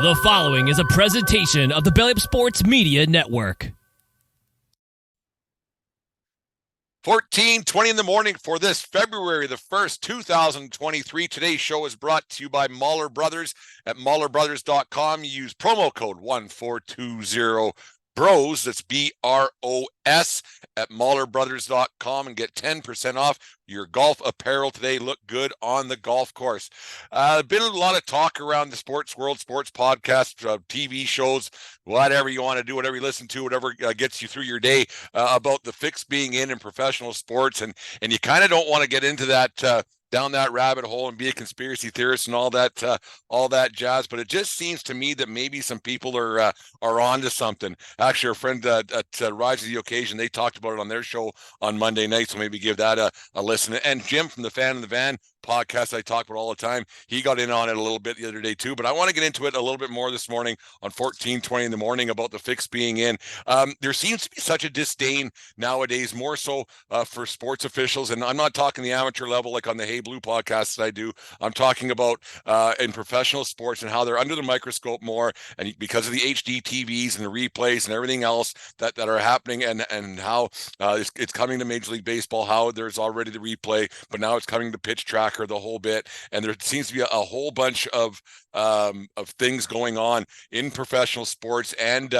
The following is a presentation of the Belly Up Sports Media Network. 14:20 in the morning for this February the 1st, 2023. Today's show is brought to you by Mahler Brothers at MahlerBrothers.com. You use promo code 1420 BROS, that's BROS, at MahlerBrothers.com and get 10% off your golf apparel today. Look good on the golf course. Been a lot of talk around the sports world, sports podcasts, TV shows, whatever you want to do, whatever you listen to, whatever gets you through your day, about the fix being in professional sports. And you kind of don't want to get into that, down that rabbit hole and be a conspiracy theorist and all that jazz. But it just seems to me that maybe some people are onto something. Actually, our friend at Rise to the Occasion, they talked about it on their show on Monday night, so maybe give that a listen. And Jim from the Fan in the Van podcast I talk about all the time, he got in on it a little bit the other day too. But I want to get into it a little bit more this morning on 14:20 in the morning about the fix being in. There seems to be such a disdain nowadays, more so for sports officials, and I'm not talking the amateur level like on the Hey Blue podcast that I do. I'm talking about in professional sports and how they're under the microscope more, and because of the HD TVs and the replays and everything else that are happening, and how it's coming to Major League Baseball, how there's already the replay, but now it's coming to pitch tracker, the whole bit, and there seems to be a whole bunch of things going on in professional sports and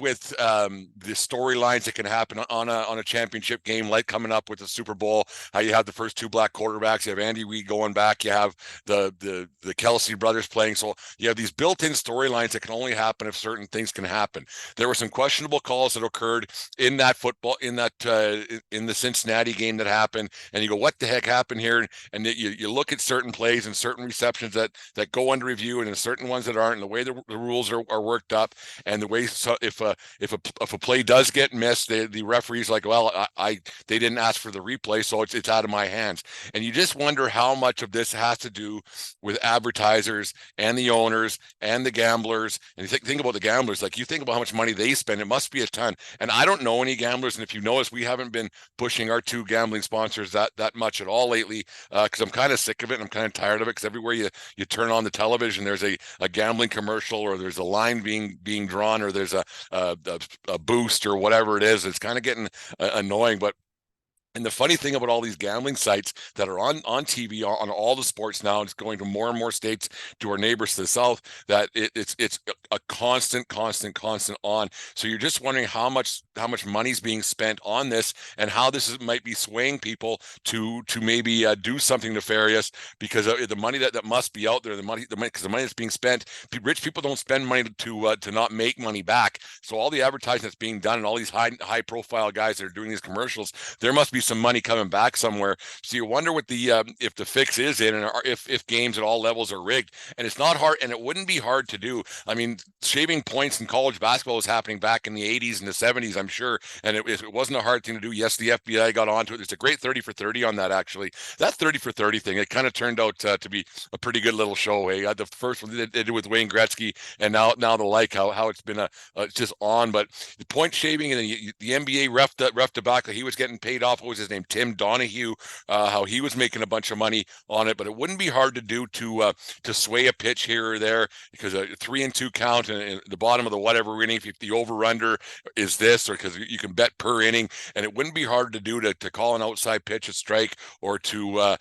with the storylines that can happen on a championship game, like coming up with the Super Bowl, how you have the first two black quarterbacks, you have Andy Reid going back, you have the Kelsey brothers playing, so you have these built-in storylines that can only happen if certain things can happen. There were some questionable calls that occurred in that football, in the Cincinnati game that happened, and you go, what the heck happened here? And you look at certain plays and certain receptions that go under review, and there's certain ones that aren't, and the way the rules are worked up, and the way. So if a play does get missed, the referee's like, well, they didn't ask for the replay, so it's out of my hands. And you just wonder how much of this has to do with advertisers and the owners and the gamblers. And you think about the gamblers, like you think about how much money they spend, it must be a ton. And I don't know any gamblers, and if you notice, we haven't been pushing our two gambling sponsors that much at all lately, because I'm kind of sick of it and I'm kind of tired of it, because everywhere you turn on the television, there's a gambling commercial, or there's a line being drawn, or there's a boost or whatever it is. It's kind of getting annoying. And the funny thing about all these gambling sites that are on TV on all the sports now, it's going to more and more states, to our neighbors to the south, that it's a constant on. So you're just wondering how much money's being spent on this, and how this might be swaying people to maybe do something nefarious, because of the money that must be out there, because the money that's being spent. Rich people don't spend money to not make money back. So all the advertising that's being done, and all these high profile guys that are doing these commercials, there must be some money coming back somewhere. So you wonder what if the fix is in, and if games at all levels are rigged. And it's not hard, and it wouldn't be hard to do. I mean, shaving points in college basketball was happening back in the 80s and the 70s, I'm sure, and it wasn't a hard thing to do. Yes, the FBI got onto it. It's a great 30 for 30 on that, actually. That 30 for 30 thing, it kind of turned out to be a pretty good little show. Hey, the first one they did with Wayne Gretzky, and now how it's been it's just on. But the point shaving, and then the NBA ref debacle, he was getting paid off. What was his name? Tim Donahue, how he was making a bunch of money on it. But it wouldn't be hard to do to sway a pitch here or there, because a 3-2 count and the bottom of the whatever inning, if the over-under is this, or because you can bet per inning, and it wouldn't be hard to do to call an outside pitch a strike, or to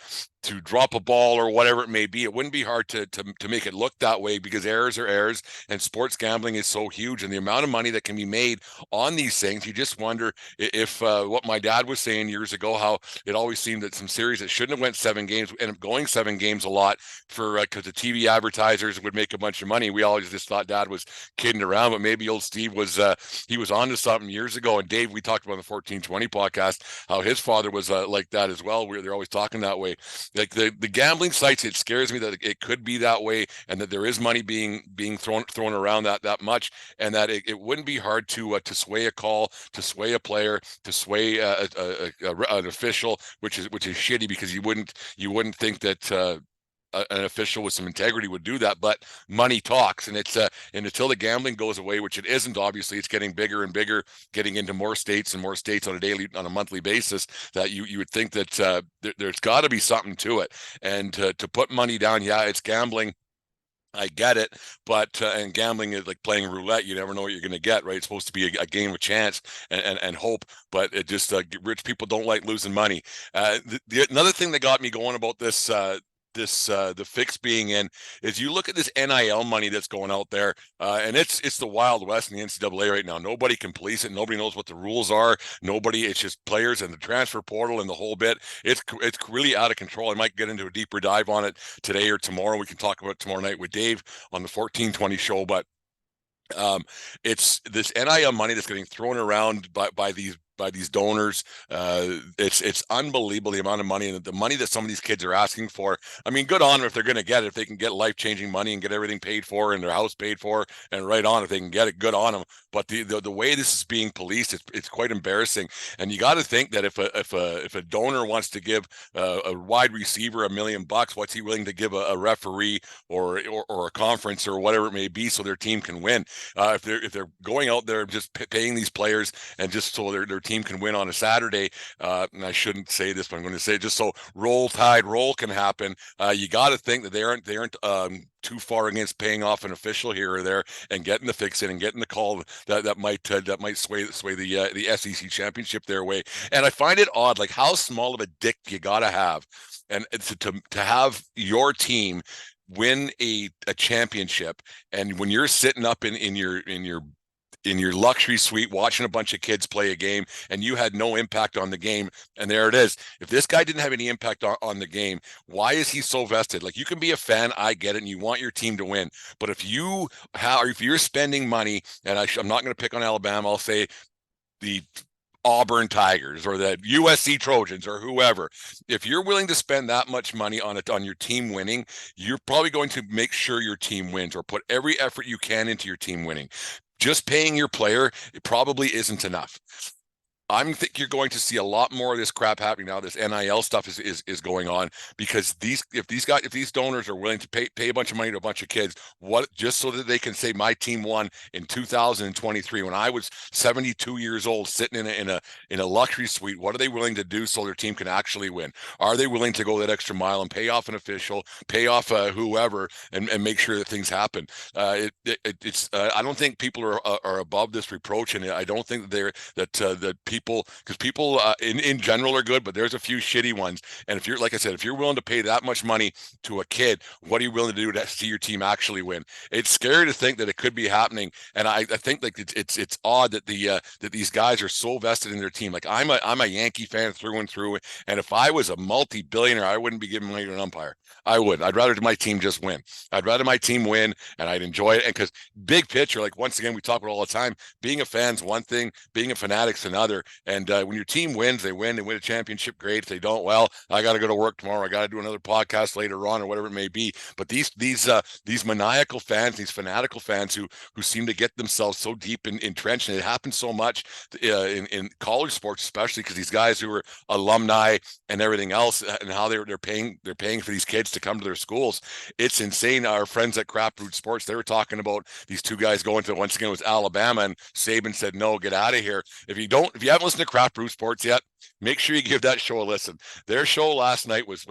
drop a ball or whatever it may be. It wouldn't be hard to make it look that way, because errors are errors, and sports gambling is so huge, and the amount of money that can be made on these things, you just wonder if what my dad was saying years ago, how it always seemed that some series that shouldn't have went 7 games end up going 7 games a lot, for because the TV advertisers would make a bunch of money. We always just thought Dad was kidding around, but maybe old Steve was he was onto something years ago. And Dave, we talked about on the 1420 podcast how his father was like that as well, where they're always talking that way. Like the gambling sites, it scares me that it could be that way, and that there is money being thrown around that much, and that it wouldn't be hard to sway a call, to sway a player, to sway an official, which is shitty, because you wouldn't think that an official with some integrity would do that, but money talks, and it's and until the gambling goes away, which it isn't, obviously, it's getting bigger and bigger, getting into more states and more states on a monthly basis, that you would think that there's got to be something to it. And to put money down, yeah, it's gambling, I get it, but and gambling is like playing roulette. You never know what you're going to get, right? It's supposed to be a game of chance and hope, but it just rich people don't like losing money. Another thing that got me going about the fix being in is you look at this NIL money that's going out there, and it's the Wild West in the NCAA right now. Nobody can police it. Nobody knows what the rules are. Nobody. It's just players and the transfer portal and the whole bit. It's really out of control. I might get into a deeper dive on it today or tomorrow. We can talk about it tomorrow night with Dave on the 1420 show, but it's this NIL money that's getting thrown around by these donors. It's unbelievable the amount of money and the money that some of these kids are asking for. I mean, good on them if they're going to get it, if they can get life-changing money and get everything paid for and their house paid for, and right on, if they can get it, good on them. But the way this is being policed, it's quite embarrassing. And you got to think that if a donor wants to give a wide receiver $1 million, what's he willing to give a referee or a conference or whatever it may be so their team can win? If they're going out there just paying these players and just so their team can win on a Saturday, and I shouldn't say this, but I'm going to say it just so roll tide roll can happen. You got to think that they aren't too far against paying off an official here or there and getting the fix in and getting the call that might sway the SEC championship their way. And I find it odd, like how small of a dick you got to have, and to have your team win a championship, and when you're sitting up in your luxury suite watching a bunch of kids play a game and you had no impact on the game, and there it is. If this guy didn't have any impact on the game, why is he so vested? Like, you can be a fan, I get it, and you want your team to win, but if you're spending money, and I'm not going to pick on Alabama, I'll say the Auburn Tigers or the USC Trojans or whoever, if you're willing to spend that much money on your team winning, you're probably going to make sure your team wins or put every effort you can into your team winning. Just paying your player, it probably isn't enough. I think you're going to see a lot more of this crap happening now. This NIL stuff is going on because if these donors are willing to pay a bunch of money to a bunch of kids, just so that they can say my team won in 2023 when I was 72 years old, sitting in a luxury suite. What are they willing to do so their team can actually win? Are they willing to go that extra mile and pay off an official, pay off whoever, and make sure that things happen? I don't think people are above this reproach, and I don't think that people, because people in general are good, but there's a few shitty ones. And if you're, like I said, if you're willing to pay that much money to a kid, what are you willing to do to see your team actually win? It's scary to think that it could be happening. And I think like it's odd that that these guys are so vested in their team. Like I'm a Yankee fan through and through. And if I was a multi-billionaire, I wouldn't be giving money to an umpire. I'd rather my team just win. I'd rather my team win, and I'd enjoy it. And because big picture, like once again, we talk about all the time, being a fan's one thing, being a fanatic's another. And when your team wins, they win a championship, great. If they don't, well, I got to go to work tomorrow. I got to do another podcast later on or whatever it may be. But these maniacal fans, these fanatical fans who seem to get themselves so deep entrenched, and it happens so much in college sports, especially because these guys who are alumni and everything else, and how they're paying for these kids to come to their schools. It's insane. Our friends at Craft Root Sports, they were talking about these two guys going to, once again, it was Alabama, and Saban said, no, get out of here. If you haven't listened to Craft Brew Sports yet, make sure you give that show a listen. Their show last night was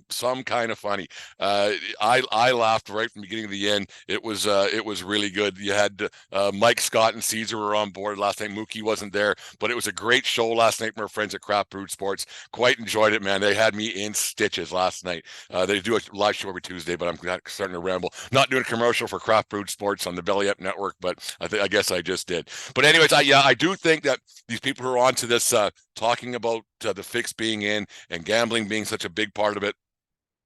some kind of funny. I laughed right from the beginning to the end. It was really good. You had Mike Scott and Caesar were on board last night. Mookie wasn't there, but it was a great show last night from our friends at Craft Brew Sports. Quite enjoyed it, man. They had me in stitches last night. They do a live show every Tuesday, but I'm starting to ramble. Not doing a commercial for Craft Brew Sports on the Belly Up Network, but I guess I just did. But anyways, I do think that these people who are onto this talking about the fix being in and gambling being such a big part of it,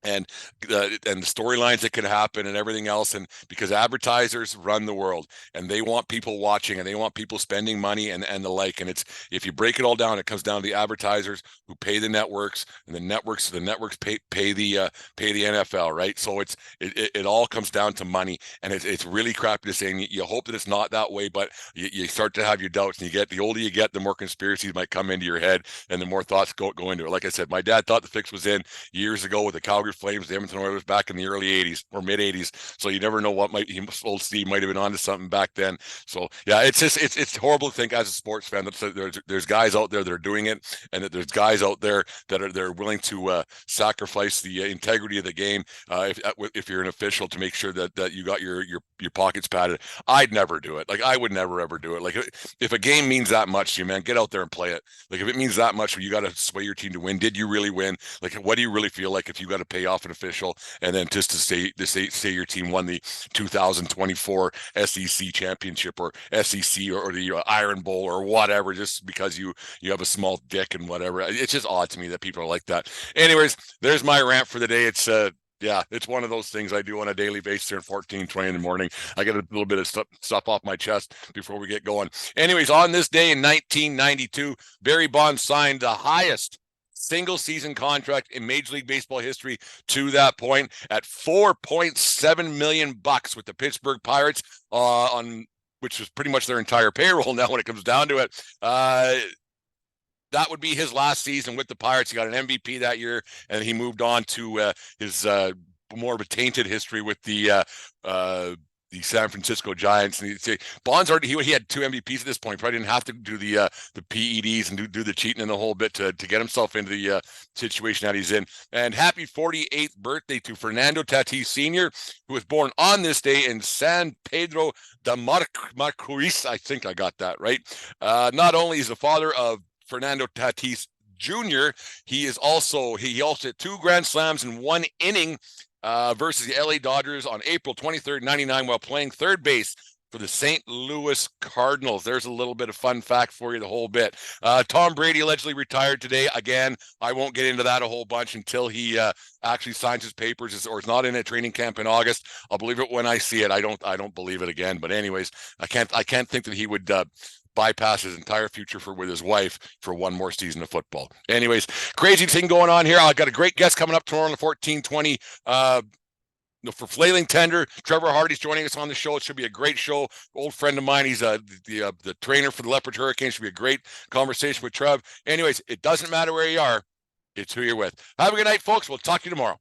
and the storylines that could happen and everything else, and because advertisers run the world and they want people watching and they want people spending money and the like, and it's, if you break it all down, it comes down to the advertisers who pay the networks, and the networks pay the NFL, right? So it all comes down to money, and it's really crappy to say, and you hope that it's not that way, but you start to have your doubts, and the older you get, the more conspiracies might come into your head and the more thoughts go into it. Like I said, my dad thought the fix was in years ago with the Calgary Calgary Flames, the Edmonton Oilers back in the early 80s or mid 80s. So you never know what old Steve might have been onto something back then. So yeah, it's horrible to think as a sports fan that there's guys out there that are doing it, and that there's guys out there that are willing to sacrifice the integrity of the game if you're an official to make sure that you got your pockets padded. I'd never do it. Like I would never ever do it. Like if a game means that much to you, man, get out there and play it. Like if it means that much, you got to sway your team to win. Did you really win? Like what do you really feel like if you got to pay off an official and then just to say your team won the 2024 SEC championship or SEC or the Iron Bowl or whatever, just because you have a small dick and whatever. It's just odd to me that people are like that. Anyways, there's my rant for the day. It's yeah, it's one of those things I do on a daily basis here at 14:20 in the morning. I get a little bit of stuff off my chest before we get going. Anyways, on this day in 1992, Barry Bonds signed the highest single season contract in Major League Baseball history to that point at $4.7 million with the Pittsburgh Pirates on which was pretty much their entire payroll now when it comes down to it. That would be his last season with the Pirates. He got an MVP that year, and he moved on to his more of a tainted history with the San Francisco Giants. And Bonds already he had 2 MVPs at this point. Probably didn't have to do the PEDs and do the cheating and the whole bit to get himself into the situation that he's in. And happy 48th birthday to Fernando Tatis Sr., who was born on this day in San Pedro de Macorís. I think I got that right. Not only is the father of Fernando Tatis Jr., he also hit 2 grand slams in 1 inning versus the LA Dodgers on April 23rd, 99, while playing third base for the St. Louis Cardinals. There's a little bit of fun fact for you, the whole bit. Tom Brady allegedly retired today. Again, I won't get into that a whole bunch until he actually signs his papers or is not in a training camp in August. I'll believe it when I see it. I don't believe it again. But anyways, I can't think that he would bypass his entire future with his wife for 1 more season of football. Anyways, crazy thing going on here. I've got a great guest coming up tomorrow on the 14:20 for Flailing Tender. Trevor Hardy's joining us on the show. It should be a great show. Old friend of mine. He's the trainer for the Lethbridge Hurricanes. Should be a great conversation with Trev. Anyways, it doesn't matter where you are. It's who you're with. Have a good night, folks. We'll talk to you tomorrow.